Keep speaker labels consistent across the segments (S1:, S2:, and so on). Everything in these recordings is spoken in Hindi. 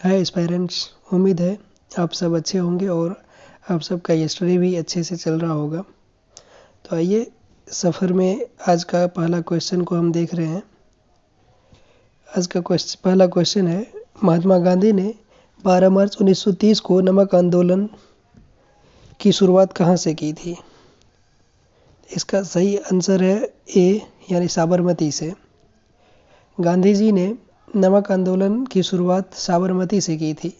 S1: हाय एस्पायरेंट्स, उम्मीद है आप सब अच्छे होंगे और आप सबका स्टडी भी अच्छे से चल रहा होगा। तो आइए सफ़र में आज का पहला क्वेश्चन को हम देख रहे हैं। आज का पहला क्वेश्चन है, महात्मा गांधी ने 12 मार्च 1930 को नमक आंदोलन की शुरुआत कहाँ से की थी? इसका सही आंसर है ए यानी साबरमती से। गांधी जी ने नमक आंदोलन की शुरुआत साबरमती से की थी।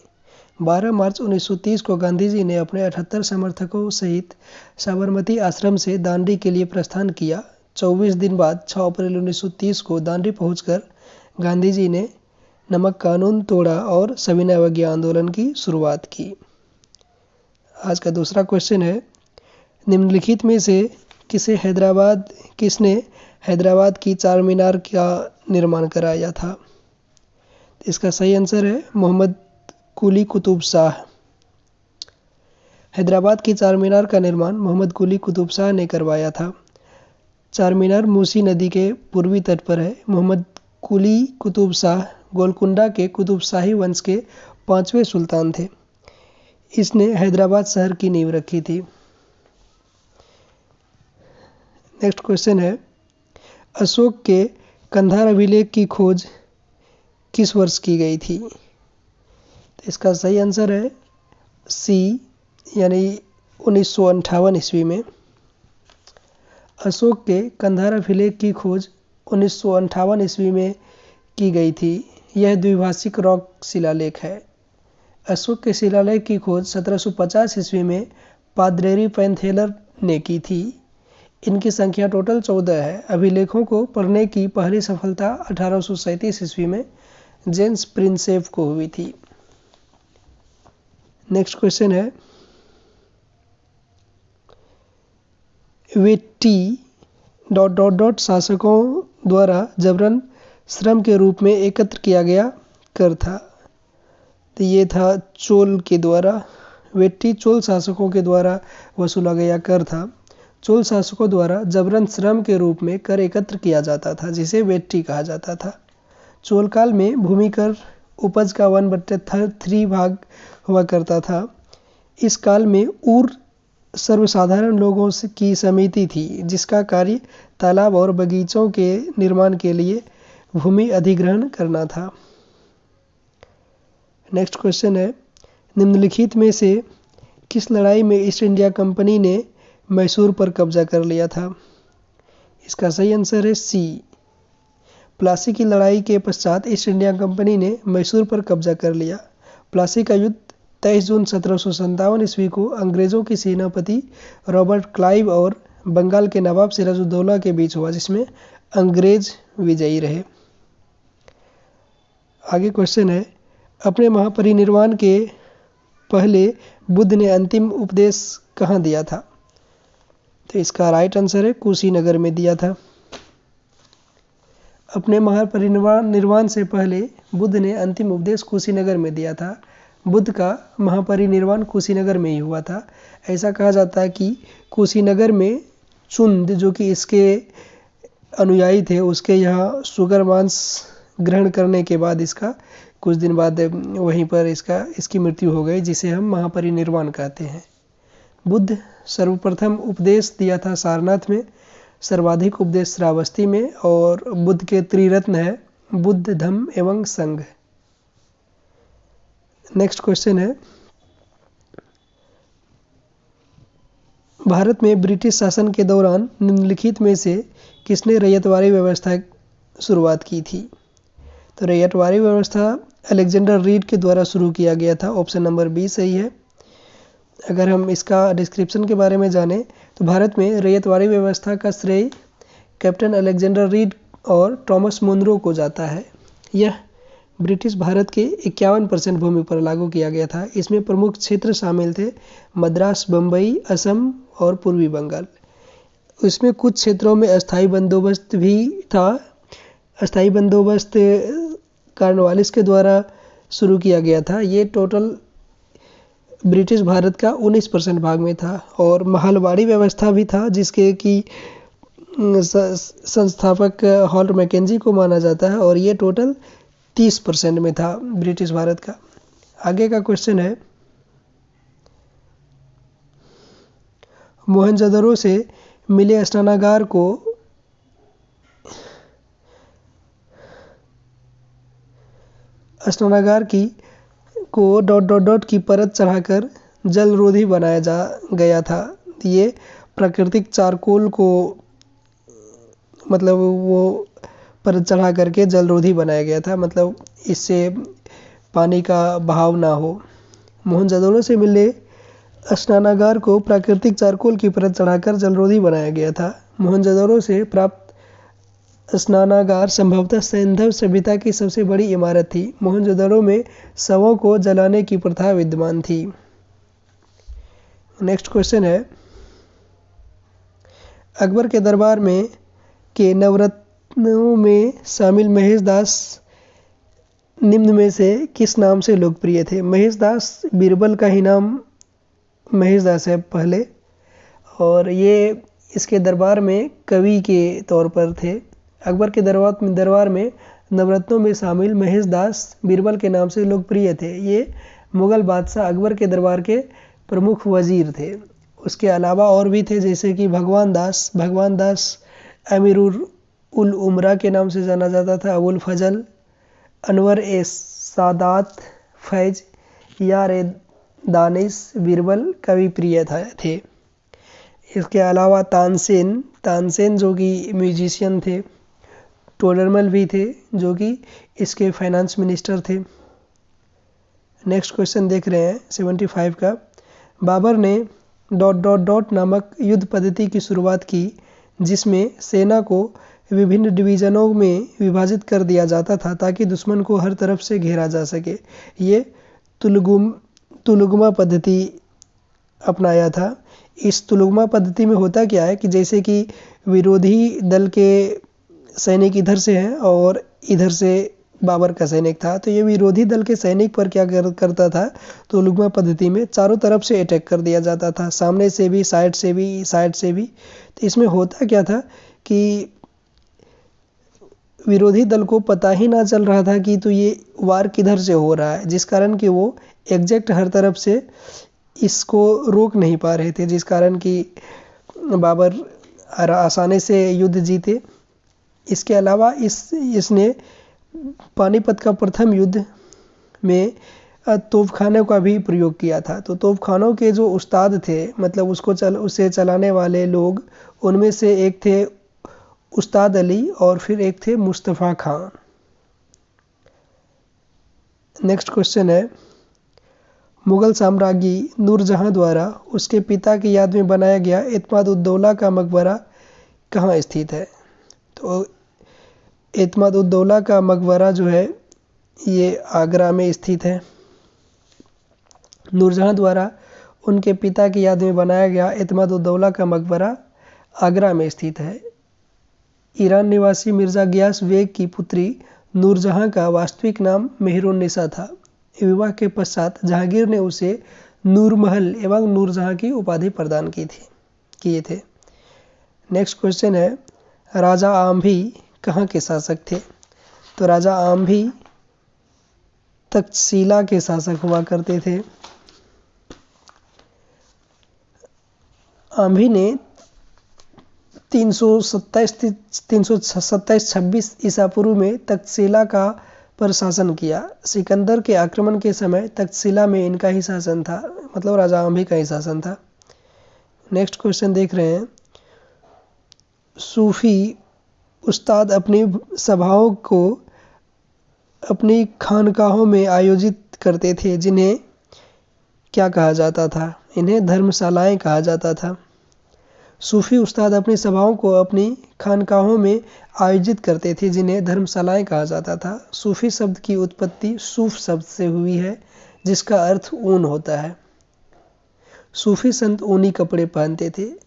S1: 12 मार्च 1930 को गांधी जी ने अपने 78 समर्थकों सहित साबरमती आश्रम से दांडी के लिए प्रस्थान किया। 24 दिन बाद 6 अप्रैल 1930 को दांडी पहुंचकर गांधी जी ने नमक कानून तोड़ा और सविनय अवज्ञा आंदोलन की शुरुआत की। आज का दूसरा क्वेश्चन है, निम्नलिखित में से किसने हैदराबाद की चार मीनार का निर्माण कराया था? इसका सही आंसर है मोहम्मद कुली कुतुब शाह। हैदराबाद की चार मीनार का निर्माण मोहम्मद कुली कुतुब शाह ने करवाया था। चार मीनार मूसी नदी के पूर्वी तट पर है। मोहम्मद कुली कुतुब शाह गोलकुंडा के कुतुब शाही वंश के 5वें सुल्तान थे। इसने हैदराबाद शहर की नींव रखी थी। नेक्स्ट क्वेश्चन है, अशोक के कंधार अभिलेख की खोज किस वर्ष की गई थी? तो इसका सही आंसर है सी यानी 1958 ईस्वी में। अशोक के कंधार अभिलेख की खोज 1958 ईस्वी में की गई थी। यह द्विभाषिक रॉक शिलालेख है। अशोक के शिलालेख की खोज 1750 ईस्वी में पाद्रेरी पैंथेलर ने की थी। इनकी संख्या टोटल 14 है। अभिलेखों को पढ़ने की पहली सफलता 1837 ईस्वी में जेम्स प्रिंसेप को हुई थी। नेक्स्ट क्वेश्चन है, वेट्टी ... शासकों द्वारा जबरन श्रम के रूप में एकत्र किया गया कर था। तो ये था चोल के द्वारा। वेट्टी चोल शासकों के द्वारा वसूला गया कर था। चोल शासकों द्वारा जबरन श्रम के रूप में कर एकत्र किया जाता था, जिसे वेट्टी कहा जाता था। चोल काल में भूमि कर उपज का 1/3 भाग हुआ करता था। इस काल में ऊर सर्वसाधारण लोगों की समिति थी, जिसका कार्य तालाब और बगीचों के निर्माण के लिए भूमि अधिग्रहण करना था। नेक्स्ट क्वेश्चन है, निम्नलिखित में से किस लड़ाई में ईस्ट इंडिया कंपनी ने मैसूर पर कब्जा कर लिया था? इसका सही आंसर है सी। प्लासी की लड़ाई के पश्चात ईस्ट इंडिया कंपनी ने मैसूर पर कब्जा कर लिया। प्लासी का युद्ध 23 जून 1757 ईस्वी को अंग्रेजों के सेनापति रॉबर्ट क्लाइव और बंगाल के नवाब सिराजुद्दौला के बीच हुआ, जिसमें अंग्रेज विजयी रहे। आगे क्वेश्चन है, अपने महापरिनिर्वाण के पहले बुद्ध ने अंतिम उपदेश कहाँ दिया था? तो इसका राइट आंसर है कुशीनगर में दिया था। अपने महापरिनिर्वाण से पहले बुद्ध ने अंतिम उपदेश कुशीनगर में दिया था। बुद्ध का महापरिनिर्वाण कुशीनगर में ही हुआ था। ऐसा कहा जाता है कि कुशीनगर में चुंद, जो कि इसके अनुयायी थे, उसके यहाँ सुगर मांस ग्रहण करने के बाद इसका कुछ दिन बाद वहीं पर इसकी मृत्यु हो गई, जिसे हम महापरिनिर्वाण कहते हैं। बुद्ध सर्वप्रथम उपदेश दिया था सारनाथ में, सर्वाधिक उपदेश श्रावस्ती में, और बुद्ध के त्रिरत्न है बुद्ध, धम्म एवं संघ। नेक्स्ट क्वेश्चन है, भारत में ब्रिटिश शासन के दौरान निम्नलिखित में से किसने रैयतवाड़ी व्यवस्था शुरुआत की थी? तो रैयतवाड़ी व्यवस्था अलेक्जेंडर रीड के द्वारा शुरू किया गया था। ऑप्शन नंबर बी सही है। अगर हम इसका डिस्क्रिप्शन के बारे में जानें तो भारत में रैयतवाड़ी व्यवस्था का श्रेय कैप्टन अलेक्जेंडर रीड और थॉमस मुनरो को जाता है। यह ब्रिटिश भारत के 51% भूमि पर लागू किया गया था। इसमें प्रमुख क्षेत्र शामिल थे मद्रास, बम्बई, असम और पूर्वी बंगाल। इसमें कुछ क्षेत्रों में अस्थायी बंदोबस्त भी था। अस्थायी बंदोबस्त कॉर्नवालिस के द्वारा शुरू किया गया था। ये टोटल ब्रिटिश भारत का 19% भाग में था। और महलवाड़ी व्यवस्था भी था, जिसके कि संस्थापक हॉल्ट मैकेंजी को माना जाता है, और ये टोटल 30% में था ब्रिटिश भारत का। आगे का क्वेश्चन है, मोहनजोदड़ो से मिले स्नानागार को ... की परत चढ़ाकर जलरोधी बनाया जा गया था। ये प्राकृतिक चारकोल को मतलब वो परत चढ़ा करके जलरोधी बनाया गया था, मतलब इससे पानी का बहाव ना हो। मोहनजोदड़ो से मिले स्नानागार को प्राकृतिक चारकोल की परत चढ़ाकर जलरोधी बनाया गया था। मोहनजोदड़ो से प्राप्त स्नानागार संभवतः सैंधव सभ्यता की सबसे बड़ी इमारत थी। मोहनजोदड़ो में शवों को जलाने की प्रथा विद्यमान थी। नेक्स्ट क्वेश्चन है, अकबर के दरबार में के नवरत्नों में शामिल महेश दास निम्न में से किस नाम से लोकप्रिय थे? महेश दास, बीरबल का ही नाम महेश दास है पहले, और ये इसके दरबार में कवि के तौर पर थे। अकबर के दरबार में नवरत्नों में शामिल महेश दास बीरबल के नाम से लोकप्रिय थे। ये मुगल बादशाह अकबर के दरबार के प्रमुख वजीर थे। उसके अलावा और भी थे, जैसे कि भगवान दास अमीर उल उमरा के नाम से जाना जाता था। अबुल फजल, अनवर ए सादात, फैज यार ए दानिश बीरबल कवि प्रिय थे। इसके अलावा तानसेन जो कि म्यूजिशियन थे। टोडरमल भी थे जो कि इसके फाइनेंस मिनिस्टर थे। नेक्स्ट क्वेश्चन देख रहे हैं 75 का, बाबर ने ... नामक युद्ध पद्धति की शुरुआत की, जिसमें सेना को विभिन्न डिवीजनों में विभाजित कर दिया जाता था ताकि दुश्मन को हर तरफ से घेरा जा सके। ये तुलुगमा पद्धति अपनाया था। इस तुलुगमा पद्धति में होता क्या है कि जैसे कि विरोधी दल के सैनिक इधर से हैं और इधर से बाबर का सैनिक था, तो ये विरोधी दल के सैनिक पर क्या करता था, तुलुगमा पद्धति में चारों तरफ से अटैक कर दिया जाता था, सामने से भी, साइड से भी। तो इसमें होता क्या था कि विरोधी दल को पता ही ना चल रहा था कि तो ये वार किधर से हो रहा है, जिस कारण कि वो एग्जैक्ट हर तरफ से इसको रोक नहीं पा रहे थे, जिस कारण कि बाबर आसानी से युद्ध जीते। इसके अलावा इसने पानीपत का प्रथम युद्ध में तोपखानों का भी प्रयोग किया था। तो तोपखानों के जो उस्ताद थे, मतलब उसे चलाने वाले लोग, उनमें से एक थे उस्ताद अली और फिर एक थे मुस्तफ़ा खान। नेक्स्ट क्वेश्चन है, मुगल साम्राज्ञी नूरजहां द्वारा उसके पिता की याद में बनाया गया एतमाद-उद-दौला का मकबरा कहाँ स्थित है? तो एतमाद-उद-दौला का मकबरा जो है ये आगरा में स्थित है। नूरजहां द्वारा उनके पिता की याद में बनाया गया एतमाद-उद-दौला का मकबरा आगरा में स्थित है। ईरान निवासी मिर्ज़ा गियास बेग की पुत्री नूरजहां का वास्तविक नाम मेहरुन्निसा था। विवाह के पश्चात जहांगीर ने उसे नूरमहल एवं नूरजहां की उपाधि प्रदान किए थे। नेक्स्ट क्वेश्चन है, राजा आम्भी कहाँ के शासक थे? तो राजा आम्भी तक्षशिला के शासक हुआ करते थे। आम्भी ने 327-26 ईसा पूर्व में तक्षशिला का पर शासन किया। सिकंदर के आक्रमण के समय तक्षशिला में इनका ही शासन था, मतलब राजा आम्भी का ही शासन था। नेक्स्ट क्वेश्चन देख रहे हैं, सूफी उस्ताद अपनी सभाओं को अपनी खानकाहों में आयोजित करते थे, जिन्हें क्या कहा जाता था? इन्हें धर्मशालाएं कहा जाता था। सूफी उस्ताद अपनी सभाओं को अपनी खानकाहों में आयोजित करते थे, जिन्हें धर्मशालाएं कहा जाता था। सूफी शब्द की उत्पत्ति सूफ शब्द से हुई है, जिसका अर्थ ऊन होता है। सूफी संत ऊनी कपड़े पहनते थे।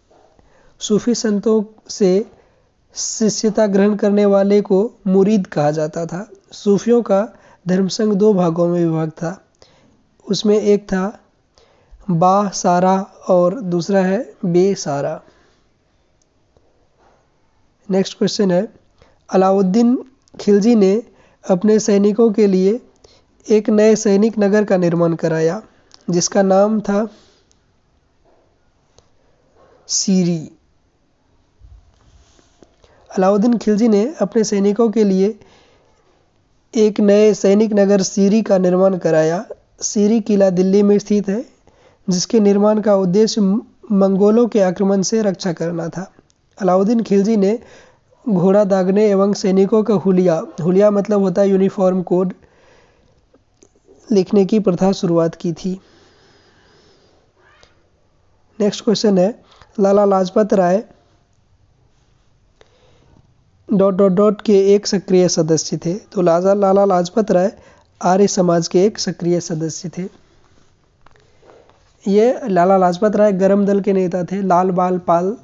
S1: सूफी संतों से शिष्यता ग्रहण करने वाले को मुरीद कहा जाता था। सूफियों का धर्मसंघ 2 भागों में विभाग था। उसमें एक था बा सारा और दूसरा है बे सारा। नेक्स्ट क्वेश्चन है, अलाउद्दीन खिलजी ने अपने सैनिकों के लिए एक नए सैनिक नगर का निर्माण कराया जिसका नाम था सीरी। अलाउद्दीन खिलजी ने अपने सैनिकों के लिए एक नए सैनिक नगर सीरी का निर्माण कराया। सीरी किला दिल्ली में स्थित है जिसके निर्माण का उद्देश्य मंगोलों के आक्रमण से रक्षा करना था। अलाउद्दीन खिलजी ने घोड़ा दागने एवं सैनिकों का हुलिया मतलब होता है यूनिफॉर्म कोड लिखने की प्रथा शुरुआत की थी। नेक्स्ट क्वेश्चन है लाला लाजपत राय ... के एक सक्रिय सदस्य थे। तो लाला लाजपत राय आर्य समाज के एक सक्रिय सदस्य थे। ये लाला लाजपत राय गरम दल के नेता थे। लाल बाल पाल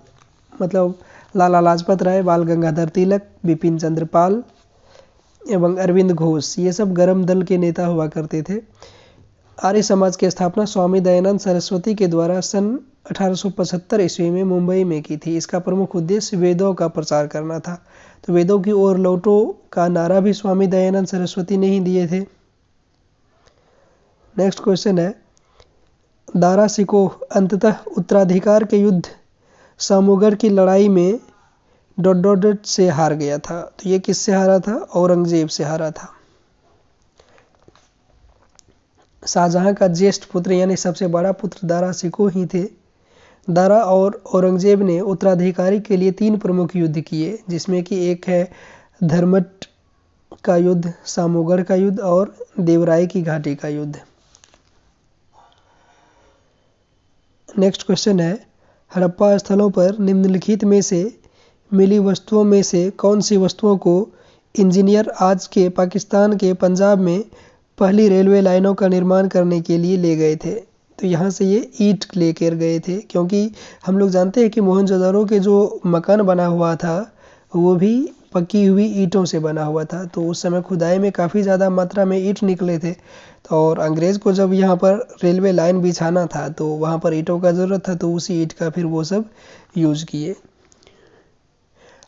S1: मतलब लाला लाजपत राय, बाल गंगाधर तिलक, बिपिन चंद्र पाल एवं अरविंद घोष ये सब गरम दल के नेता हुआ करते थे। आर्य समाज की स्थापना स्वामी दयानंद सरस्वती के द्वारा सन 1875 ईस्वी में मुंबई में की थी। इसका प्रमुख उद्देश्य वेदों का प्रचार करना था। तो वेदों की ओर लौटो का नारा भी स्वामी दयानंद सरस्वती ने ही दिए थे। नेक्स्ट क्वेश्चन है दारा शिकोह अंततः उत्तराधिकार के युद्ध सामूगढ़ की लड़ाई में ... से हार गया था। तो ये किससे हारा था? औरंगजेब से हारा था। शाहजहां का ज्येष्ठ पुत्र यानी सबसे बड़ा पुत्र दारा शिकोह ही थे। दारा और औरंगजेब ने उत्तराधिकारी के लिए 3 प्रमुख युद्ध किए जिसमें कि एक है धर्मट का युद्ध, सामूगढ़ का युद्ध और देवराय की घाटी का युद्ध। नेक्स्ट क्वेश्चन है हड़प्पा स्थलों पर निम्नलिखित में से मिली वस्तुओं में से कौन सी वस्तुओं को इंजीनियर आज के पाकिस्तान के पंजाब में पहली रेलवे लाइनों का निर्माण करने के लिए ले गए थे? तो यहाँ से ये ईंट लेकर गए थे क्योंकि हम लोग जानते हैं कि मोहनजोदड़ो के जो मकान बना हुआ था वो भी पकी हुई ईंटों से बना हुआ था। तो उस समय खुदाई में काफ़ी ज़्यादा मात्रा में ईंट निकले थे। तो और अंग्रेज़ को जब यहाँ पर रेलवे लाइन बिछाना था तो वहाँ पर ईंटों का ज़रूरत था, तो उसी ईंट का फिर वो सब यूज़ किए।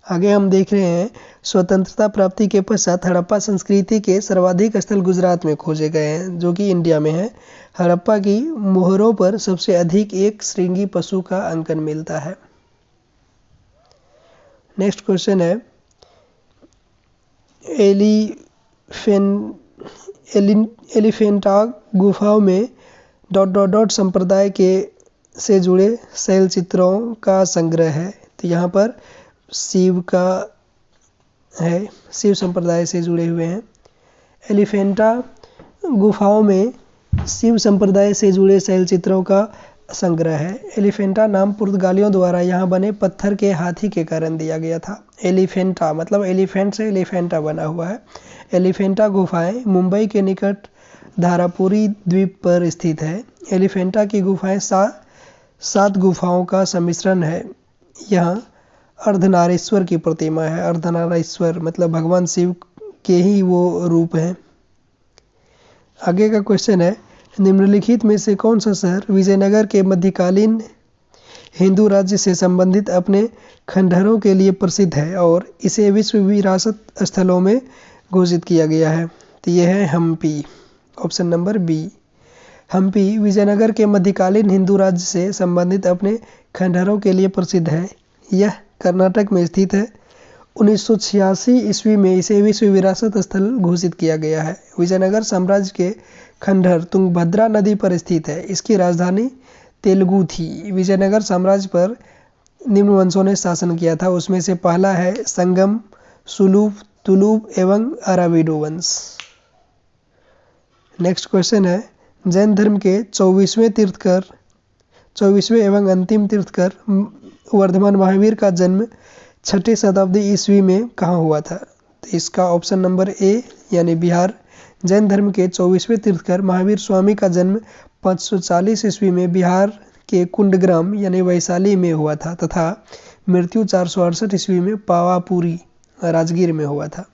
S1: आगे हम देख रहे हैं स्वतंत्रता प्राप्ति के पश्चात हड़प्पा संस्कृति के सर्वाधिक स्थल गुजरात में खोजे गए हैं जो कि इंडिया में है। हड़प्पा की मोहरों पर सबसे अधिक एक श्रृंगी पशु का अंकन मिलता है। नेक्स्ट क्वेश्चन है एलिफेंटा गुफाओं में ... संप्रदाय के से जुड़े शैल चित्रों का संग्रह है। तो यहाँ पर शिव का है, शिव संप्रदाय से जुड़े हुए हैं। एलिफेंटा गुफाओं में शिव संप्रदाय से जुड़े शैल चित्रों का संग्रह है। एलिफेंटा नाम पुर्तगालियों द्वारा यहाँ बने पत्थर के हाथी के कारण दिया गया था। एलिफेंटा मतलब एलिफेंट से एलिफेंटा बना हुआ है। एलिफेंटा गुफाएं मुंबई के निकट धारापुरी द्वीप पर स्थित है। एलिफेंटा की गुफाएं 7 गुफाओं का सम्मिश्रण है। यहाँ अर्धनारीश्वर की प्रतिमा है। अर्धनारीश्वर मतलब भगवान शिव के ही वो रूप हैं। आगे का क्वेश्चन है निम्नलिखित में से कौन सा शहर विजयनगर के मध्यकालीन हिंदू राज्य से संबंधित अपने खंडहरों के लिए प्रसिद्ध है और इसे विश्व विरासत स्थलों में घोषित किया गया है? तो यह है Hampi. Option number B. Hampi Vijayanagar के मध्यकालीन हिंदू राज्य से संबंधित अपने खंडहरों के लिए प्रसिद्ध है। यह कर्नाटक में स्थित है। 1986 ईस्वी में इसे विश्व विरासत स्थल घोषित किया गया है। विजयनगर साम्राज्य के खंडहर तुंगभद्रा नदी पर स्थित है। इसकी राजधानी तेलुगु थी। विजयनगर साम्राज्य पर निम्न वंशों ने शासन किया था। उसमें से पहला है संगम, सुलूप, तुलुप एवं अराविडो वंश। नेक्स्ट क्वेश्चन है जैन धर्म के 24वें एवं अंतिम तीर्थकर वर्धमान महावीर का जन्म 6ठी शताब्दी ईस्वी में कहाँ हुआ था? तो इसका ऑप्शन नंबर ए यानी बिहार। जैन धर्म के 24वें तीर्थकर महावीर स्वामी का जन्म 540 ईस्वी में बिहार के कुंडग्राम यानी वैशाली में हुआ था तथा मृत्यु 468 ईस्वी में पावापुरी राजगीर में हुआ था।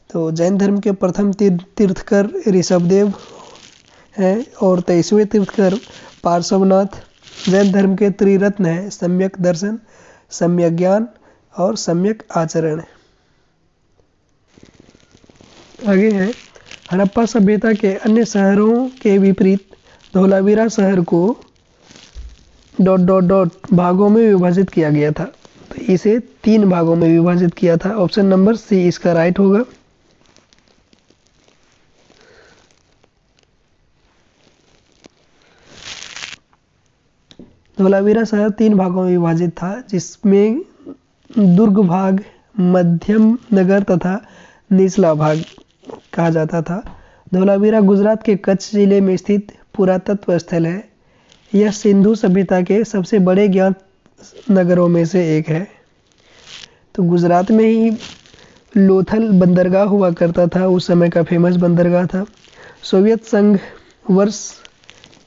S1: तो जैन धर्म के प्रथम तीर्थकर ऋषभदेव हैं और 23वें तीर्थकर पार्श्वनाथ। जैन धर्म के त्रिरत्न हैं सम्यक दर्शन, सम्यक ज्ञान और सम्यक आचरण। आगे है हड़प्पा सभ्यता के अन्य शहरों के विपरीत धोलावीरा शहर को ... भागों में विभाजित किया गया था। तो इसे 3 भागों में विभाजित किया था। ऑप्शन नंबर सी इसका राइट होगा। धोलावीरा शहर 3 भागों में विभाजित था, जिसमें दुर्ग भाग, मध्यम नगर तथा निचला भाग कहा जाता था। धोलावीरा गुजरात के कच्छ जिले में स्थित पुरातत्व स्थल है। यह सिंधु सभ्यता के सबसे बड़े ज्ञात नगरों में से एक है। तो गुजरात में ही लोथल बंदरगाह हुआ करता था, उस समय का फेमस बंदरगाह था। सोवियत संघ वर्ष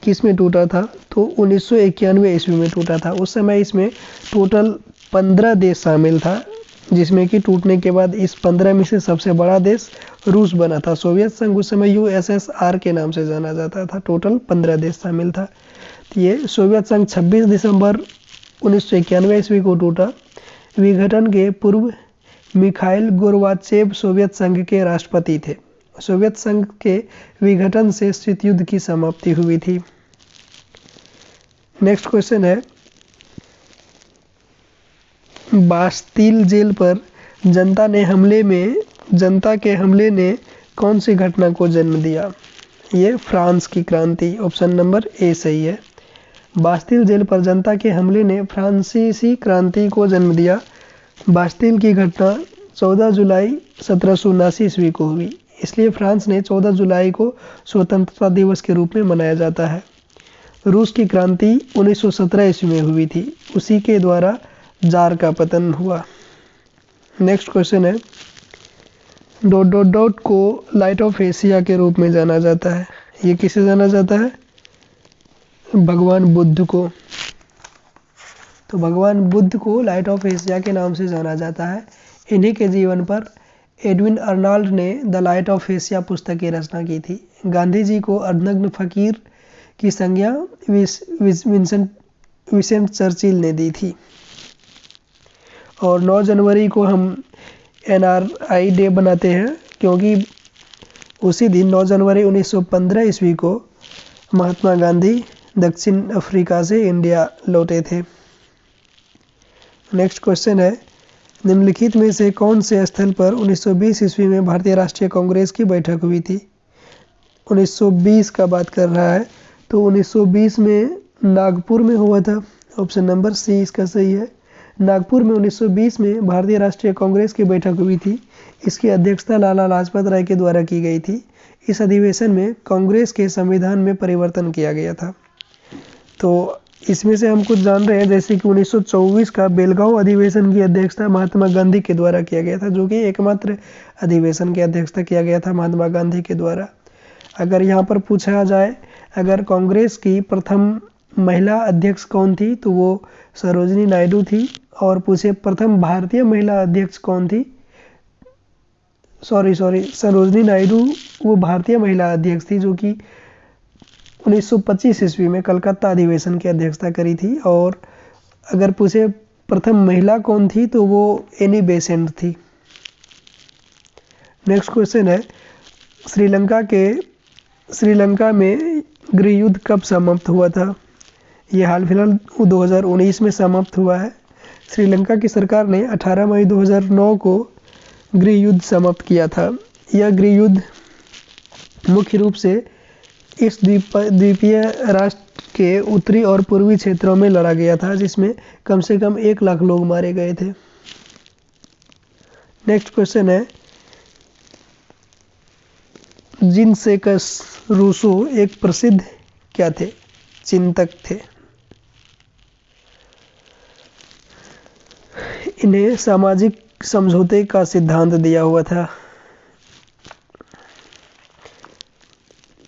S1: किस में टूटा था? तो 1991 ईस्वी में टूटा था। उस समय इसमें टोटल 15 देश शामिल था, जिसमें कि टूटने के बाद इस 15 में से सबसे बड़ा देश रूस बना था। सोवियत संघ उस समय USSR के नाम से जाना जाता था। टोटल 15 देश शामिल था। तो ये सोवियत संघ 26 दिसंबर 1991 ईस्वी को टूटा। विघटन के पूर्व मिखाइल गोर्बाचेव सोवियत संघ के राष्ट्रपति थे। सोवियत संघ के विघटन से शीत युद्ध की समाप्ति हुई थी। नेक्स्ट क्वेश्चन है, बास्तील जेल पर जनता के हमले ने कौन सी घटना को जन्म दिया? ये फ्रांस की क्रांति। ऑप्शन नंबर ए सही है। बास्तील जेल पर जनता के हमले ने फ्रांसीसी क्रांति को जन्म दिया। बास्तील की घटना 14 जुलाई 1779 ईस्वी को हुई, इसलिए फ्रांस ने 14 जुलाई को स्वतंत्रता दिवस के रूप में मनाया जाता है। रूस की क्रांति 1917 ईस्वी में हुई थी, उसी के द्वारा जार का पतन हुआ। नेक्स्ट क्वेश्चन है, ... को लाइट ऑफ एशिया के रूप में जाना जाता है। ये किसे जाना जाता है? भगवान बुद्ध को। तो भगवान बुद्ध को लाइट ऑफ एशिया के नाम से जाना जाता है। इन्हीं के जीवन पर एडविन अर्नाल्ड ने द लाइट ऑफ एशिया पुस्तक की रचना की थी। गांधी जी को अर्धनग्न फकीर की संज्ञा विंसेंट चर्चिल ने दी थी। और 9 जनवरी को हम NRI डे बनाते हैं, क्योंकि उसी दिन 9 जनवरी 1915 ईस्वी को महात्मा गांधी दक्षिण अफ्रीका से इंडिया लौटे थे। नेक्स्ट क्वेश्चन है, निम्नलिखित में से कौन से स्थल पर 1920 ईस्वी में भारतीय राष्ट्रीय कांग्रेस की बैठक हुई थी? 1920 का बात कर रहा है, तो 1920 में नागपुर में हुआ था। ऑप्शन नंबर सी इसका सही है। नागपुर में 1920 में भारतीय राष्ट्रीय कांग्रेस की बैठक हुई थी। इसकी अध्यक्षता लाला लाजपत राय के द्वारा की गई थी। इस अधिवेशन में कांग्रेस के संविधान में परिवर्तन किया गया था। तो इसमें से हम कुछ जान रहे हैं, जैसे कि 1924 का बेलगांव अधिवेशन की अध्यक्षता महात्मा गांधी के द्वारा किया गया था, जो कि एकमात्र अधिवेशन की अध्यक्षता किया गया था महात्मा गांधी के द्वारा। अगर यहाँ पर पूछा जाए अगर कांग्रेस की प्रथम महिला अध्यक्ष कौन थी, तो वो सरोजिनी नायडू थी। और पूछे प्रथम भारतीय महिला अध्यक्ष कौन थी, सरोजिनी नायडू वो भारतीय महिला अध्यक्ष थी, जो कि 1925 ईस्वी में कलकत्ता अधिवेशन की अध्यक्षता करी थी। और अगर पूछे प्रथम महिला कौन थी, तो वो एनी बेसेंट थी। नेक्स्ट क्वेश्चन है, श्रीलंका में गृह युद्ध कब समाप्त हुआ था? ये हाल फिलहाल 2019 में समाप्त हुआ है। श्रीलंका की सरकार ने 18 मई 2009 को गृह युद्ध समाप्त किया था। यह गृह युद्ध मुख्य रूप से इस द्वीपीय राष्ट्र के उत्तरी और पूर्वी क्षेत्रों में लड़ा गया था, जिसमें कम से कम 1 लाख लोग मारे गए थे। नेक्स्ट क्वेश्चन है, जीन-सेकस रूसो एक प्रसिद्ध क्या थे? चिंतक थे। इन्हें सामाजिक समझौते का सिद्धांत दिया हुआ था।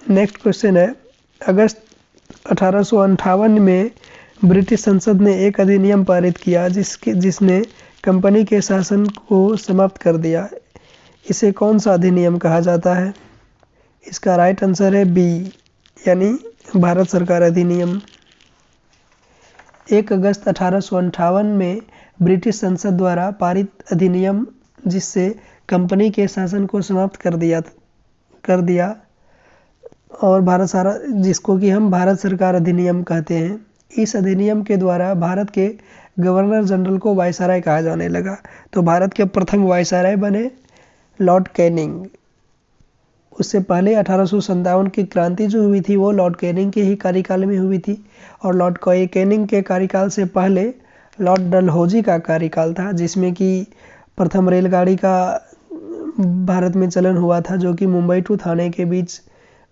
S1: नेक्स्ट क्वेश्चन है, अगस्त 1858 में ब्रिटिश संसद ने एक अधिनियम पारित किया जिसने कंपनी के शासन को समाप्त कर दिया। इसे कौन सा अधिनियम कहा जाता है? इसका राइट आंसर है बी, यानी भारत सरकार अधिनियम। 1 अगस्त 1858 में ब्रिटिश संसद द्वारा पारित अधिनियम जिससे कंपनी के शासन को समाप्त कर दिया और जिसको कि हम भारत सरकार अधिनियम कहते हैं। इस अधिनियम के द्वारा भारत के गवर्नर जनरल को वायसराय कहा जाने लगा। तो भारत के प्रथम वायसराय बने लॉर्ड कैनिंग। उससे पहले 1857 की क्रांति जो हुई थी वो लॉर्ड कैनिंग के ही कार्यकाल में हुई थी, और लॉर्ड कैनिंग के कार्यकाल से पहले लॉर्ड डलहौजी का कार्यकाल था, जिसमें कि प्रथम रेलगाड़ी का भारत में चलन हुआ था, जो कि मुंबई टू थाने के बीच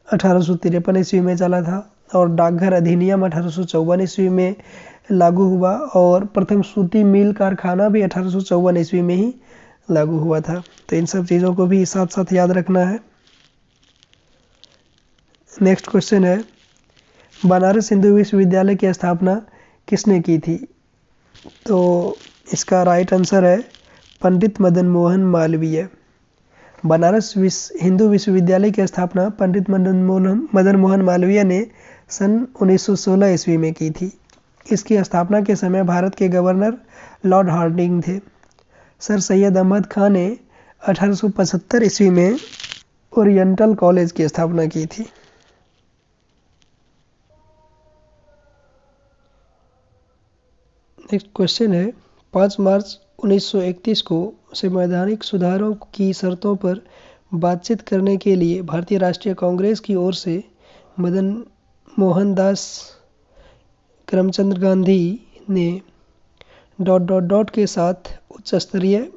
S1: 1853 ईस्वी में चला था, और डाकघर अधिनियम 1854 ईस्वी में लागू हुआ, और प्रथम सूती मिल कारखाना भी 1854 ईस्वी में ही लागू हुआ था। तो इन सब चीज़ों को भी साथ साथ याद रखना है। नेक्स्ट क्वेश्चन है, बनारस हिंदू विश्वविद्यालय की स्थापना किसने की थी? तो इसका राइट आंसर है पंडित मदन मोहन मालवीय। बनारस हिंदू विश्वविद्यालय की स्थापना पंडित मदन मोहन मालवीय ने सन 1916 ईस्वी में की थी। इसकी स्थापना के समय भारत के गवर्नर लॉर्ड हार्डिंग थे। सर सैयद अहमद खान ने 1875 ईस्वी में ओरिएंटल कॉलेज की स्थापना की थी। नेक्स्ट क्वेश्चन है, 5 मार्च 1931 को संवैधानिक सुधारों की शर्तों पर बातचीत करने के लिए भारतीय राष्ट्रीय कांग्रेस की ओर से मदन मोहनदास करमचंद गांधी ने ... के साथ उच्च स्तरीय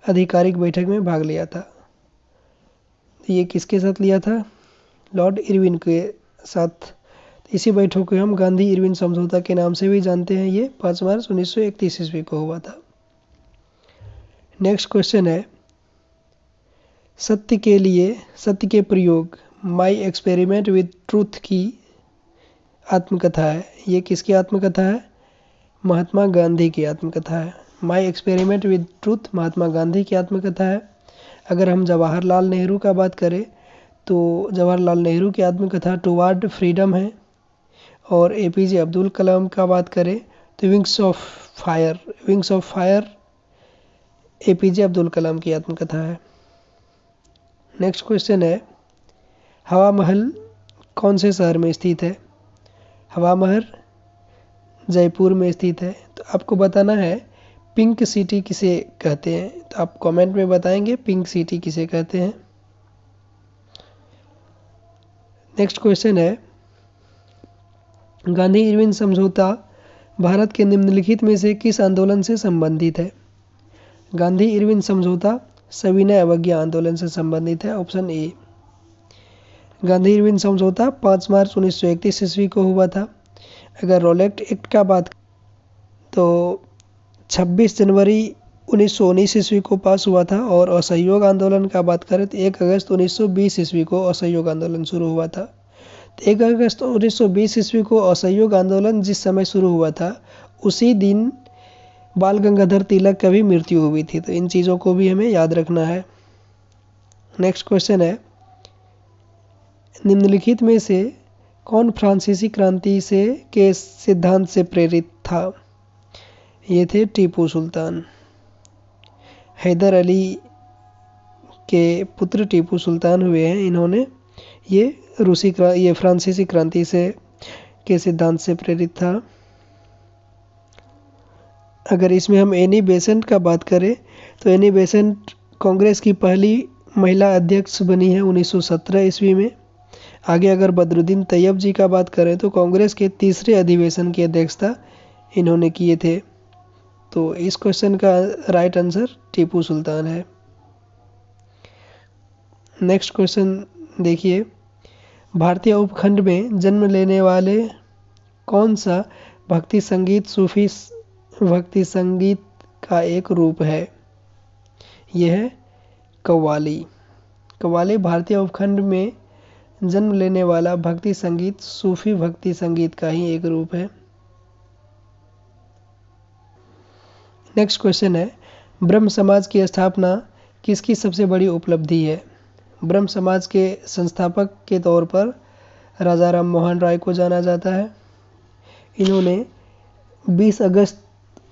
S1: आधिकारिक बैठक में भाग लिया था। ये किसके साथ लिया था? लॉर्ड इरविन के साथ। इसी बैठक को हम गांधी इरविन समझौता के नाम से भी जानते हैं। ये 5 मार्च 1931 ईस्वी को हुआ था। नेक्स्ट क्वेश्चन है, सत्य के प्रयोग माई एक्सपेरिमेंट विद ट्रूथ की आत्मकथा है। ये किसकी आत्मकथा है? महात्मा गांधी की आत्मकथा है। My experiment with truth Mahatma Gandhi की आत्मकथा है। अगर हम जवाहरलाल नेहरू का बात करें तो जवाहरलाल नेहरू की आत्मकथा टुवार्ड फ्रीडम है, और एपीजे अब्दुल कलाम का बात करें तो wings of fire APJ Abdul Kalam की आत्मकथा है। नेक्स्ट क्वेश्चन है, हवा महल कौन से शहर में स्थित है? हवा महल जयपुर में स्थित है। तो आपको बताना है पिंक सिटी किसे कहते हैं। तो आप कमेंट में बताएंगे पिंक सिटी किसे कहते हैं। नेक्स्ट क्वेश्चन है, गांधी इरविन समझौता भारत के निम्नलिखित में से किस आंदोलन से संबंधित है? गांधी इरविन समझौता सविनय अवज्ञा आंदोलन से संबंधित है। Option A. गांधी इरविन समझौता 5 मार्च 1931 ईस्वी को हुआ था। अगर रोलेट एक्ट का बात तो 26 जनवरी 1919 ईस्वी को पास हुआ था, और असहयोग आंदोलन का बात करें तो 1 अगस्त 1920 ईस्वी को असहयोग आंदोलन शुरू हुआ था। 1 अगस्त 1920 ईस्वी को असहयोग आंदोलन जिस समय शुरू हुआ था उसी दिन बाल गंगाधर तिलक का भी मृत्यु हुई थी। तो इन चीज़ों को भी हमें याद रखना है। नेक्स्ट क्वेश्चन है, निम्नलिखित में से कौन फ्रांसीसी क्रांति के सिद्धांत से प्रेरित था? ये थे टीपू सुल्तान। हैदर अली के पुत्र टीपू सुल्तान हुए हैं। इन्होंने ये फ्रांसीसी क्रांति के सिद्धांत से प्रेरित था। अगर इसमें हम एनी बेसेंट का बात करें तो एनी बेसेंट कांग्रेस की पहली महिला अध्यक्ष बनी है 1917 ईस्वी में। आगे अगर बदरुद्दीन तैयब जी का बात करें तो कांग्रेस के तीसरे अधिवेशन की अध्यक्षता इन्होंने किए थे। तो इस क्वेश्चन का राइट आंसर टीपू सुल्तान है। नेक्स्ट क्वेश्चन देखिए, भारतीय उपखंड में जन्म लेने वाले कौन सा भक्ति संगीत सूफी भक्ति संगीत का एक रूप है? यह है कव्वाली। कव्वाली भारतीय उपखंड में जन्म लेने वाला भक्ति संगीत सूफी भक्ति संगीत का ही एक रूप है। नेक्स्ट क्वेश्चन है, ब्रह्म समाज की स्थापना किसकी सबसे बड़ी उपलब्धि है? ब्रह्म समाज के संस्थापक के तौर पर राजा राम मोहन राय को जाना जाता है। इन्होंने 20 अगस्त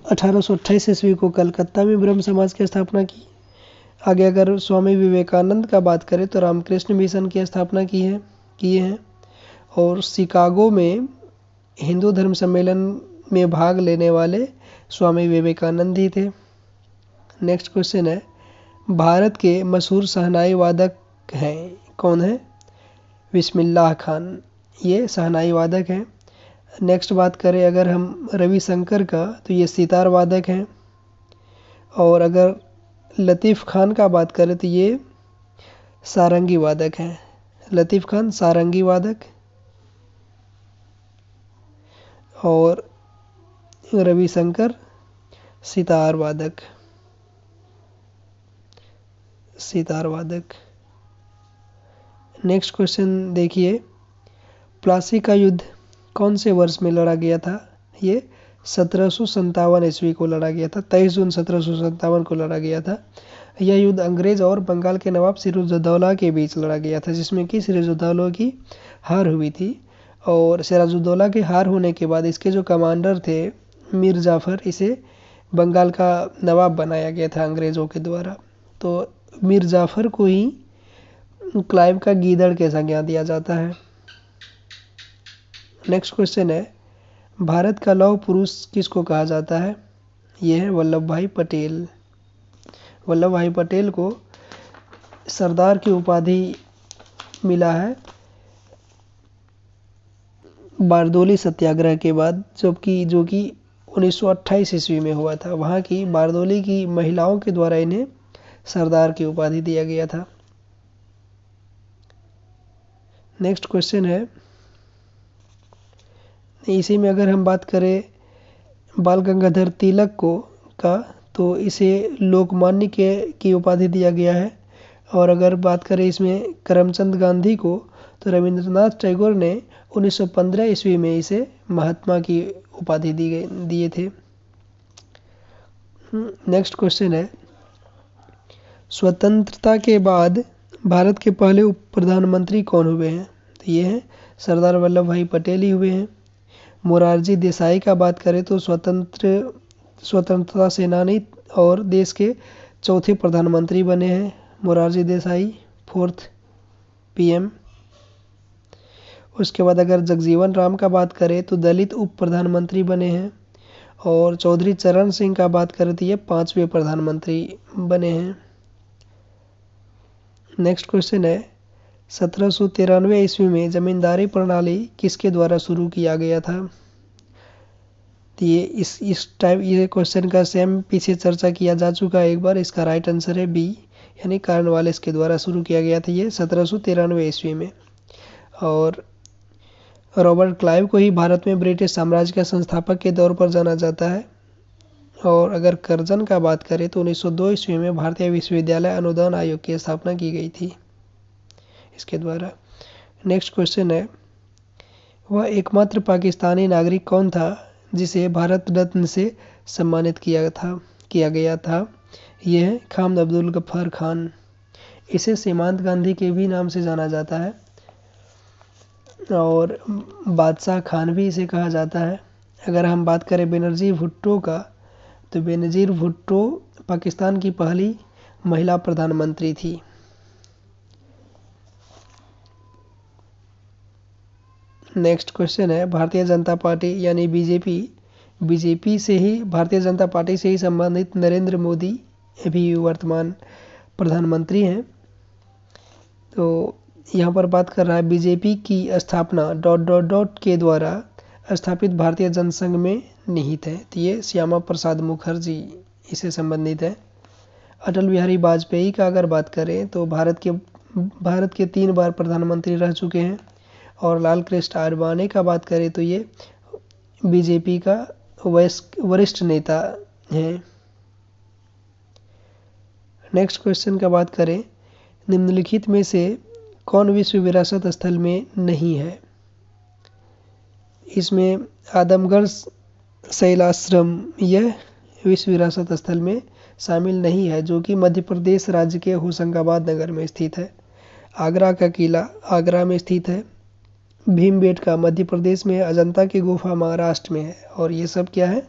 S1: 1828 ईस्वी को कलकत्ता में ब्रह्म समाज की स्थापना की। आगे अगर स्वामी विवेकानंद का बात करें तो रामकृष्ण मिशन की स्थापना किए हैं और शिकागो में हिंदू धर्म सम्मेलन में भाग लेने वाले स्वामी विवेकानंद ही थे। नेक्स्ट क्वेश्चन है, भारत के मशहूर शहनाई वादक हैं, कौन है? बिस्मिल्लाह खान, ये शहनाई वादक हैं। नेक्स्ट बात करें अगर हम रविशंकर का, तो ये सितार वादक हैं। और अगर लतीफ़ खान का बात करें तो ये सारंगी वादक हैं। लतीफ़ खान सारंगी वादक और रविशंकर सितार वादक। नेक्स्ट क्वेश्चन देखिए, प्लासी का युद्ध कौन से वर्ष में लड़ा गया था? ये 1757 ईस्वी को लड़ा गया था। 23 जून 1757 को लड़ा गया था। यह युद्ध अंग्रेज और बंगाल के नवाब सिराजुद्दौला के बीच लड़ा गया था, जिसमें कि सिराजुद्दौला की हार हुई थी। और सिराजुद्दौला के हार होने के बाद इसके जो कमांडर थे मीर जाफ़र, इसे बंगाल का नवाब बनाया गया था अंग्रेज़ों के द्वारा। तो मीर जाफ़र को ही क्लाइव का गीदड़ के संज्ञा दिया जाता है। नेक्स्ट क्वेश्चन है, भारत का लौह पुरुष किसको कहा जाता है? यह है वल्लभ भाई पटेल। वल्लभ भाई पटेल को सरदार की उपाधि मिला है बारदोली सत्याग्रह के बाद, जो कि 1928 ईस्वी में हुआ था। वहाँ की बारदोली की महिलाओं के द्वारा इन्हें सरदार की उपाधि दिया गया था। नेक्स्ट क्वेश्चन है, इसी में अगर हम बात करें बाल गंगाधर तिलक का, तो इसे लोकमान्य की उपाधि दिया गया है। और अगर बात करें इसमें करमचंद गांधी को, तो रविंद्रनाथ टैगोर ने 1915 ईस्वी में इसे महात्मा की उपाधि दिए थे। नेक्स्ट क्वेश्चन है, स्वतंत्रता के बाद भारत के पहले उप प्रधानमंत्री कौन हुए हैं? तो ये हैं सरदार वल्लभ भाई पटेल ही हुए हैं। मोरारजी देसाई का बात करें तो स्वतंत्रता सेनानी और देश के चौथे प्रधानमंत्री बने हैं मोरारजी देसाई, 4th PM। उसके बाद अगर जगजीवन राम का बात करें तो दलित उप प्रधानमंत्री बने हैं। और चौधरी चरण सिंह का बात करें तो ये 5वें प्रधानमंत्री बने हैं। नेक्स्ट क्वेश्चन है, 1793 ईस्वी में जमींदारी प्रणाली किसके द्वारा शुरू किया गया था? तो ये क्वेश्चन का सेम पीछे चर्चा किया जा चुका है एक बार। इसका राइट आंसर है बी, यानी कॉर्नवालिस के द्वारा शुरू किया गया था ये 1793 ईस्वी में। और रॉबर्ट क्लाइव को ही भारत में ब्रिटिश साम्राज्य का संस्थापक के तौर पर जाना जाता है। और अगर कर्जन का बात करें तो 1902 ईस्वी में भारतीय विश्वविद्यालय अनुदान आयोग की स्थापना की गई थी इसके द्वारा। नेक्स्ट क्वेश्चन है, वह एकमात्र पाकिस्तानी नागरिक कौन था जिसे भारत रत्न से सम्मानित किया गया था? यह है खान अब्दुल गफ्फार खान। इसे सीमांत गांधी के भी नाम से जाना जाता है और बादशाह खान भी इसे कहा जाता है। अगर हम बात करें बेनजीर भुट्टो का, तो बेनजीर भुट्टो पाकिस्तान की पहली महिला प्रधानमंत्री थी। नेक्स्ट क्वेश्चन है, भारतीय जनता पार्टी यानी बीजेपी से ही, भारतीय जनता पार्टी से ही संबंधित नरेंद्र मोदी अभी वर्तमान प्रधानमंत्री हैं। तो यहाँ पर बात कर रहा है बीजेपी की स्थापना ... के द्वारा स्थापित भारतीय जनसंघ में निहित है। तो ये श्यामा प्रसाद मुखर्जी इससे संबंधित है। अटल बिहारी वाजपेयी का अगर बात करें तो भारत के 3 बार प्रधानमंत्री रह चुके हैं। और लाल कृष्ण आडवाणी का बात करें तो ये बीजेपी का वरिष्ठ नेता हैं। नेक्स्ट क्वेश्चन का बात करें, निम्नलिखित में से कौन विश्व विरासत स्थल में नहीं है? इसमें आदमगढ़ शैलाश्रम यह विश्व विरासत स्थल में शामिल नहीं है, जो कि मध्य प्रदेश राज्य के होशंगाबाद नगर में स्थित है। आगरा का किला आगरा में स्थित है। भीमबेटका मध्य प्रदेश में है। अजंता की गुफा महाराष्ट्र में है। और ये सब क्या है?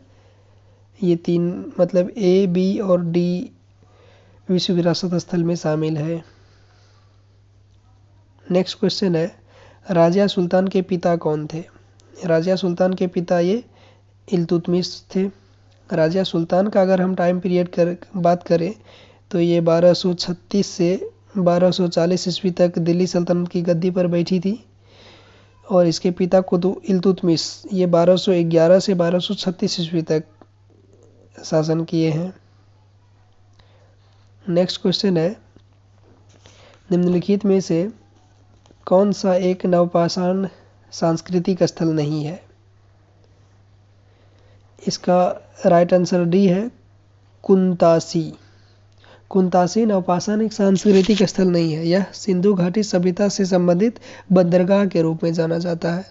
S1: ये 3 मतलब A, B और D विश्व विरासत स्थल में शामिल है। नेक्स्ट क्वेश्चन है, राजिया सुल्तान के पिता कौन थे? राजिया सुल्तान के पिता ये इल्तुतमिश थे। राजिया सुल्तान का अगर हम टाइम पीरियड बात करें तो ये 1236 से 1240 ईस्वी तक दिल्ली सल्तनत की गद्दी पर बैठी थी, और इसके पिता इल्तुतमिश ये 1211 से 1236 ईस्वी तक शासन किए हैं। नेक्स्ट क्वेश्चन है, निम्नलिखित में से कौन सा एक नवपाषाण सांस्कृतिक स्थल नहीं है? इसका राइट आंसर डी है, कुंतासी। कुंतासी नवपाषाण एक सांस्कृतिक स्थल नहीं है, यह सिंधु घाटी सभ्यता से संबंधित बंदरगाह के रूप में जाना जाता है।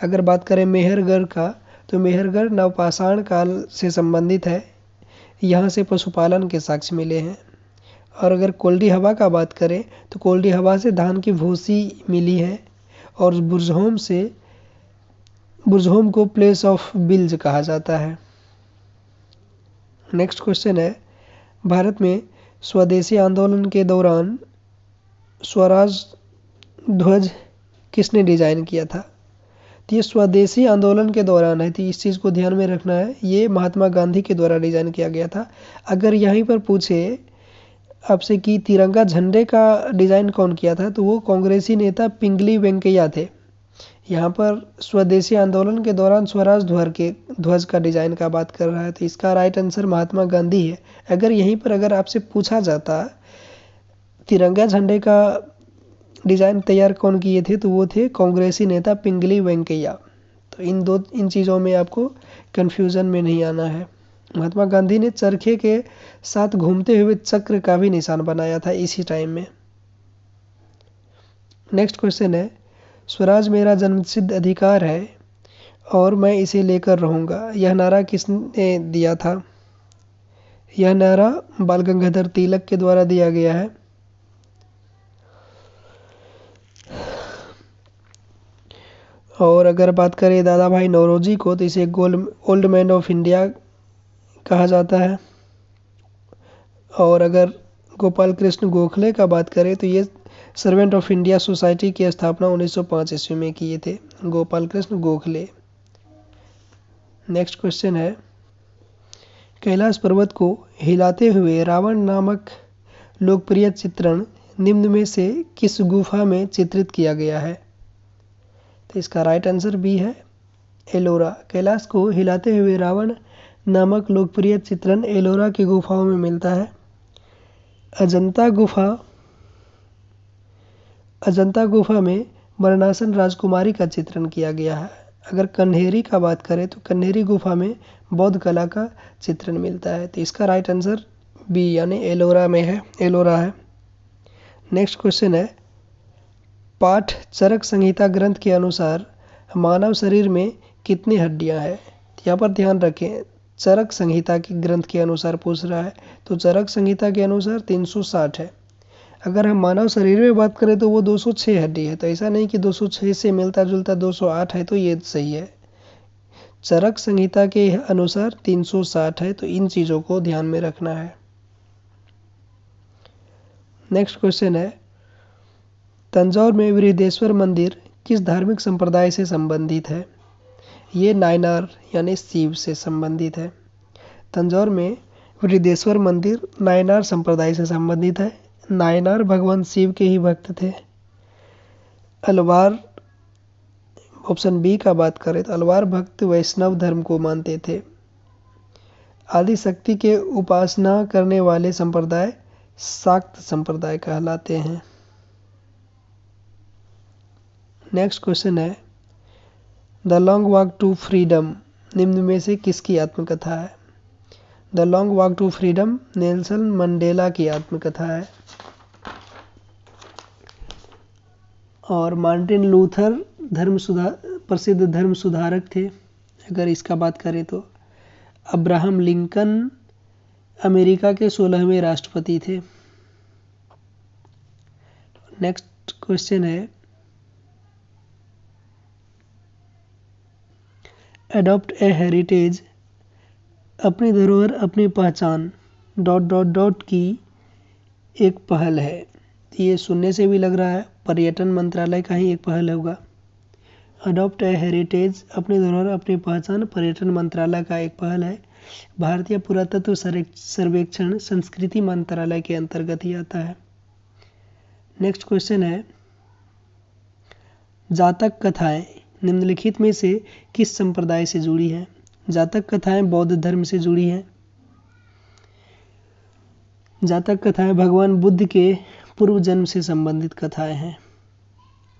S1: अगर बात करें मेहरगढ़ का, तो मेहरगढ़ नवपाषाण काल से संबंधित है, यहाँ से पशुपालन के साक्ष्य मिले हैं। और अगर कोल्डी हवा का बात करें तो कोल्डी हवा से धान की भूसी मिली है, और बुरजहोम को प्लेस ऑफ बिल्ज कहा जाता है। नेक्स्ट क्वेश्चन है, भारत में स्वदेशी आंदोलन के दौरान स्वराज ध्वज किसने डिजाइन किया था? तो ये स्वदेशी आंदोलन के दौरान है, तो इस चीज़ को ध्यान में रखना है, ये महात्मा गांधी के द्वारा डिजाइन किया गया था। अगर यहीं पर पूछे आपसे कि तिरंगा झंडे का डिजाइन कौन किया था, तो वो कांग्रेसी नेता पिंगली वेंकैया थे। यहाँ पर स्वदेशी आंदोलन के दौरान स्वराज ध्वज का डिजाइन का बात कर रहा है, तो इसका राइट आंसर महात्मा गांधी है। अगर यहीं पर अगर आपसे पूछा जाता तिरंगा झंडे का डिजाइन तैयार कौन किए थे, तो वो थे कांग्रेसी नेता पिंगली वेंकैया। तो इन चीज़ों में आपको कंफ्यूजन में नहीं आना है। महात्मा गांधी ने चरखे के साथ घूमते हुए चक्र का भी निशान बनाया था इसी टाइम में। नेक्स्ट क्वेश्चन है, स्वराज मेरा जन्मसिद्ध अधिकार है और मैं इसे लेकर रहूंगा, यह नारा किसने दिया था? यह नारा बाल गंगाधर तिलक के द्वारा दिया गया है। और अगर बात करें दादा भाई नौरोजी को, तो इसे ओल्ड मैन ऑफ इंडिया कहा जाता है। और अगर गोपाल कृष्ण गोखले का बात करें तो ये सर्वेंट ऑफ इंडिया सोसाइटी की स्थापना 1905 ईस्वी में किए थे गोपाल कृष्ण गोखले। नेक्स्ट क्वेश्चन है, कैलाश पर्वत को हिलाते हुए रावण नामक लोकप्रिय चित्रण निम्न में से किस गुफा में चित्रित किया गया है? तो इसका राइट आंसर बी है, एलोरा। कैलाश को हिलाते हुए रावण नामक लोकप्रिय चित्रण एलोरा की गुफाओं में मिलता है। अजंता गुफा में मरणासन राजकुमारी का चित्रण किया गया है। अगर कन्हेरी का बात करें तो कन्हेरी गुफा में बौद्ध कला का चित्रण मिलता है। तो इसका राइट आंसर बी यानी एलोरा है। नेक्स्ट क्वेश्चन है, पाठ चरक संहिता ग्रंथ के अनुसार मानव शरीर में कितनी हड्डियां हैं? यहाँ पर ध्यान रखें, चरक संहिता के ग्रंथ के अनुसार पूछ रहा है, तो चरक संहिता के अनुसार 360 है। अगर हम मानव शरीर में बात करें तो वो 206 हड्डी है, तो ऐसा नहीं कि 206 से मिलता जुलता 208 है तो ये सही है। चरक संहिता के अनुसार 360 है, तो इन चीज़ों को ध्यान में रखना है। नेक्स्ट क्वेश्चन है, तंजौर में बृहदेश्वर मंदिर किस धार्मिक संप्रदाय से संबंधित है? ये नायनार यानी शिव से संबंधित है। तंजौर में बृहदेश्वर मंदिर नायनार संप्रदाय से संबंधित है। नायनार भगवान शिव के ही भक्त थे। अलवार, ऑप्शन बी का बात करें तो अलवार भक्त वैष्णव धर्म को मानते थे। आदि शक्ति के उपासना करने वाले संप्रदाय शाक्त संप्रदाय कहलाते हैं। नेक्स्ट क्वेश्चन है, the long walk to freedom निम्न में से किसकी आत्मकथा है? The long walk to freedom Nelson Mandela की आत्मकथा है। और मार्टिन लूथर प्रसिद्ध धर्म सुधारक थे। अगर इसका बात करें तो अब्राहम लिंकन अमेरिका के 16वें राष्ट्रपति थे। नेक्स्ट क्वेश्चन है, एडॉप्ट ए हेरिटेज अपनी धरोहर अपनी पहचान ... की एक पहल है। ये सुनने से भी लग रहा है पर्यटन मंत्रालय का ही एक पहल होगा। अडॉप्ट ए हेरिटेज, अपनी धरोहर अपनी पहचान, पर्यटन मंत्रालय का एक पहल है। भारतीय पुरातत्व सर्वेक्षण संस्कृति मंत्रालय के अंतर्गत ही आता है। नेक्स्ट क्वेश्चन है, जातक कथाएं निम्नलिखित में से किस संप्रदाय से जुड़ी है? जातक कथाएं बौद्ध धर्म से जुड़ी हैं। जातक कथाएं भगवान बुद्ध के पूर्व जन्म से संबंधित कथाएं हैं।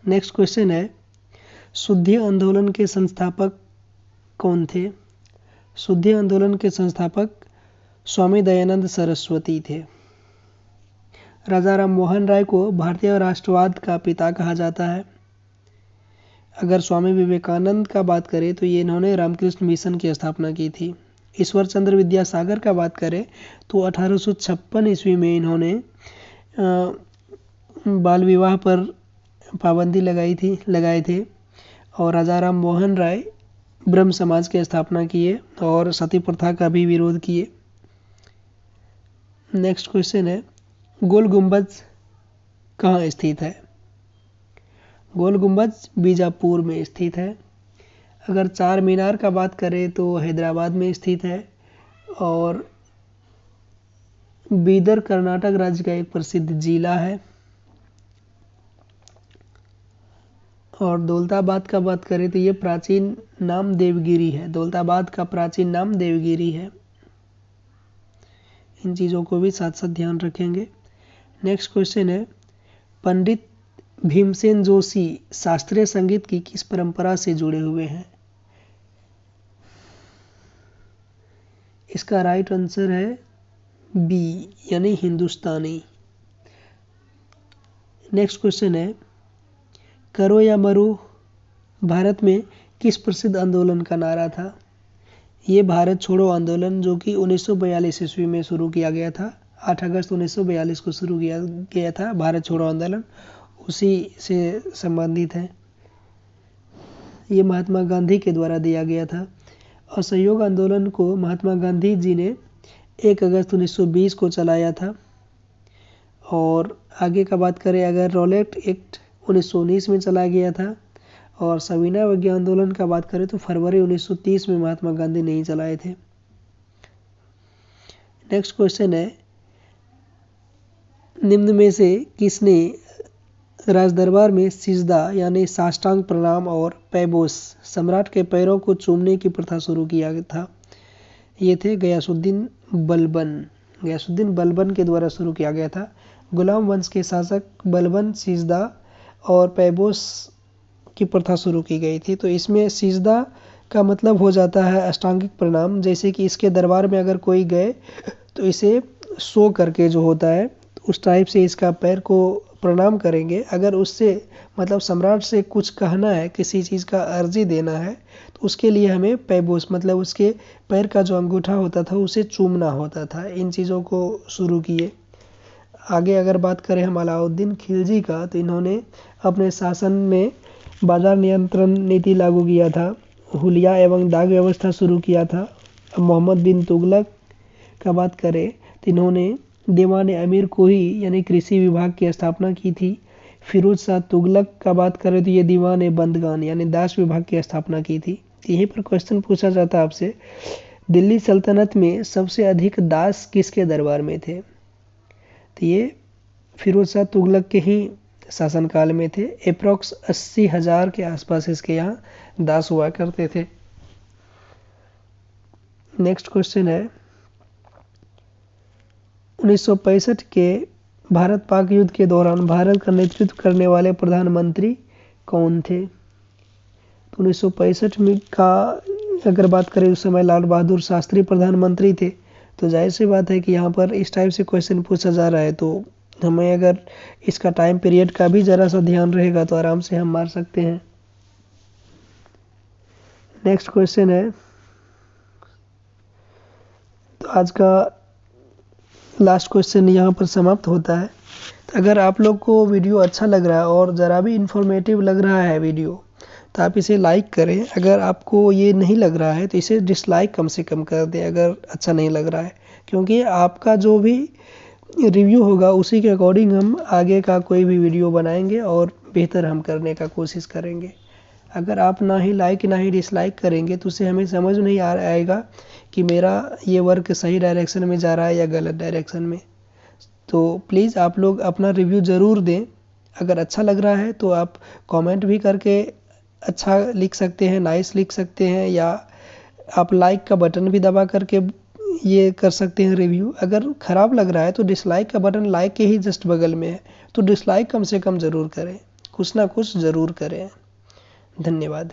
S1: नेक्स्ट क्वेश्चन है, शुद्धि आंदोलन के संस्थापक कौन थे? शुद्धि आंदोलन के संस्थापक स्वामी दयानंद सरस्वती थे। राजा राम मोहन राय को भारतीय राष्ट्रवाद का पिता कहा जाता है। अगर स्वामी विवेकानंद का बात करें तो ये इन्होंने रामकृष्ण मिशन की स्थापना की थी। ईश्वर चंद्र विद्यासागर का बात करें तो 1856 ईस्वी में इन्होंने बाल विवाह पर पाबंदी लगाए थे और राजा राम मोहन राय ब्रह्म समाज की स्थापना किए और सती प्रथा का भी विरोध किए। नेक्स्ट क्वेश्चन है, गोल गुंबज कहाँ स्थित है? गोल गुंबज बीजापुर में स्थित है। अगर चार मीनार का बात करें तो हैदराबाद में स्थित है और बीदर कर्नाटक राज्य का एक प्रसिद्ध जिला है। और दौलताबाद का बात करें तो ये प्राचीन नाम देवगिरी है। दौलताबाद का प्राचीन नाम देवगिरी है। इन चीज़ों को भी साथ साथ ध्यान रखेंगे। नेक्स्ट क्वेश्चन है, पंडित भीमसेन जोशी शास्त्रीय संगीत की किस परंपरा से जुड़े हुए हैं? इसका राइट आंसर है बी, यानी हिंदुस्तानी। नेक्स्ट क्वेश्चन है, करो या मरो भारत में किस प्रसिद्ध आंदोलन का नारा था? ये भारत छोड़ो आंदोलन जो कि 1942 ईस्वी में शुरू किया गया था। 8 अगस्त 1942 को शुरू किया गया था भारत छोड़ो आंदोलन, उसी से संबंधित है। ये महात्मा गांधी के द्वारा दिया गया था। असहयोग आंदोलन को महात्मा गांधी जी ने 1 अगस्त 1920 को चलाया था। और आगे का बात करें अगर रॉलेट एक्ट 1919 में चलाया गया था। और सविनय अवज्ञा आंदोलन का बात करें तो फरवरी 1930 में महात्मा गांधी नहीं चलाए थे। नेक्स्ट क्वेश्चन है, निम्न में से किसने राजदरबार में सिजदा यानी साष्टांग प्रणाम और पैबोस सम्राट के पैरों को चूमने की प्रथा शुरू किया था? ये थे गयासुद्दीन बलबन। गयासुद्दीन बलबन के द्वारा शुरू किया गया था। गुलाम वंश के शासक बलबन सिजदा और पैबोस की प्रथा शुरू की गई थी। तो इसमें सिजदा का मतलब हो जाता है अष्टांगिक प्रणाम। जैसे कि इसके दरबार में अगर कोई गए तो इसे सो करके जो होता है उस टाइप से इसका पैर को प्रणाम करेंगे। अगर उससे मतलब सम्राट से कुछ कहना है, किसी चीज़ का अर्जी देना है तो उसके लिए हमें पैबोस मतलब उसके पैर का जो अंगूठा होता था उसे चूमना होता था। इन चीज़ों को शुरू किए। आगे अगर बात करें हम अलाउद्दीन खिलजी का तो इन्होंने अपने शासन में बाजार नियंत्रण नीति लागू किया था, हुलिया एवं डाक व्यवस्था शुरू किया था। अब मोहम्मद बिन तुगलक का बात करें तो इन्होंने दीवान अमीर को ही यानी कृषि विभाग की स्थापना की थी। फिरोज शाह तुगलक का बात करें तो ये दीवान बंदगान यानी दास विभाग की स्थापना की थी। यहीं पर क्वेश्चन पूछा जाता है आपसे, दिल्ली सल्तनत में सबसे अधिक दास किसके दरबार में थे? तो ये फिरोज शाह तुगलक के ही शासनकाल में थे। अप्रॉक्स 80,000 के आसपास इसके यहाँ दास हुआ करते थे। नेक्स्ट क्वेश्चन है, 1965 के भारत पाक युद्ध के दौरान भारत का नेतृत्व करने वाले प्रधानमंत्री कौन थे? तो 1965 में का अगर बात करें उस समय लाल बहादुर शास्त्री प्रधानमंत्री थे। तो जाहिर सी बात है कि यहाँ पर इस टाइप से क्वेश्चन पूछा जा रहा है तो हमें अगर इसका टाइम पीरियड का भी ज़रा सा ध्यान रहेगा तो आराम से हम मार सकते हैं। नेक्स्ट क्वेश्चन है, तो आज का लास्ट क्वेश्चन यहाँ पर समाप्त होता है। तो अगर आप लोग को वीडियो अच्छा लग रहा है और ज़रा भी इंफॉर्मेटिव लग रहा है वीडियो तो आप इसे लाइक करें। अगर आपको ये नहीं लग रहा है तो इसे डिसलाइक कम से कम कर दें अगर अच्छा नहीं लग रहा है, क्योंकि आपका जो भी रिव्यू होगा उसी के अकॉर्डिंग हम आगे का कोई भी वीडियो बनाएंगे और बेहतर हम करने का कोशिश करेंगे। अगर आप ना ही लाइक ना ही डिसलाइक करेंगे तो उससे हमें समझ नहीं आएगा कि मेरा ये वर्क सही डायरेक्शन में जा रहा है या गलत डायरेक्शन में। तो प्लीज़ आप लोग अपना रिव्यू ज़रूर दें। अगर अच्छा लग रहा है तो आप कमेंट भी करके अच्छा लिख सकते हैं, नाइस लिख सकते हैं, या आप लाइक का बटन भी दबा करके ये कर सकते हैं रिव्यू। अगर ख़राब लग रहा है तो डिसलाइक का बटन लाइक के ही जस्ट बगल में है, तो डिसलाइक कम से कम ज़रूर करें, कुछ ना कुछ ज़रूर करें। धन्यवाद।